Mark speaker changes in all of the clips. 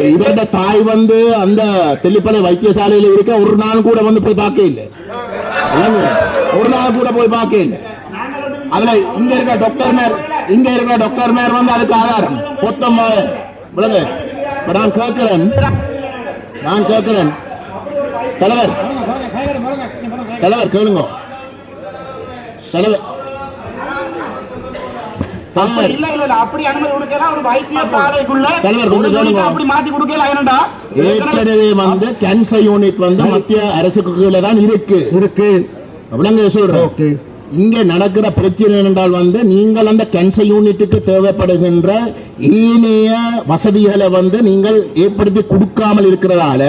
Speaker 1: இவருடைய தாய் வந்து அந்த தெல்லிப்பளை வைத்தியசாலையில் இருக்க ஒரு நாள் கூட வந்து போய் பார்க்க இல்லை, ஒரு நாள் கூட போய் பார்க்க இல்லை. அதுல இங்க இருக்க டாக்டர் மேர் வந்து அதுக்கு ஆதாரம் பொத்தம் விளங்க. நான் கேட்கிறேன் தலைவர் கேளுங்க தலைவர். ஏற்கனவே வந்து கேன்சர் யூனிட் வந்து மத்திய அரசுக்கு கீழே தான் இருக்கு. சொல்றேன் இங்க நடக்கிற பிரச்சனை என்றால் வந்து நீங்கள் அந்த கேன்சர் யூனிட்டுக்கு தேவைப்படுகின்ற ஏனைய வசதிகளை வந்து நீங்கள் ஏற்படுத்தி கொடுக்காமல் இருக்கிறதால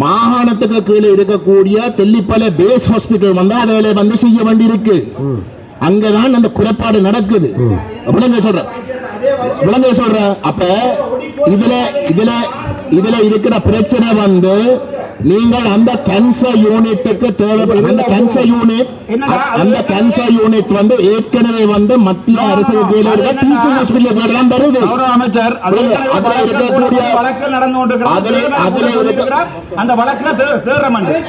Speaker 1: மாகாணத்துக்கு கீழே இருக்கக்கூடிய தெல்லிப்பளை பேஸ் ஹாஸ்பிட்டல் வந்து அதை வந்து செய்ய வேண்டி இருக்கு. அங்கதான் அந்த குறைபாடு நடக்குது. சொல்ற அப்ப இதுல இருக்கிற பிரச்சனை வந்து நீங்கள் அந்த கேன்சர் யூனிட்டுக்கு தேவைப்படும் அந்த கேன்சர் யூனிட் வந்து ஏற்கனவே வந்து மத்திய அரசு கீழே இருக்க டீச்சிங் ஹாஸ்பிட்டல் தான் வருது. அமைச்சர் அதுல இருக்கக்கூடிய வழக்கு நடந்து கொண்டிருக்கிற அந்த வழக்குல
Speaker 2: அமைச்சர்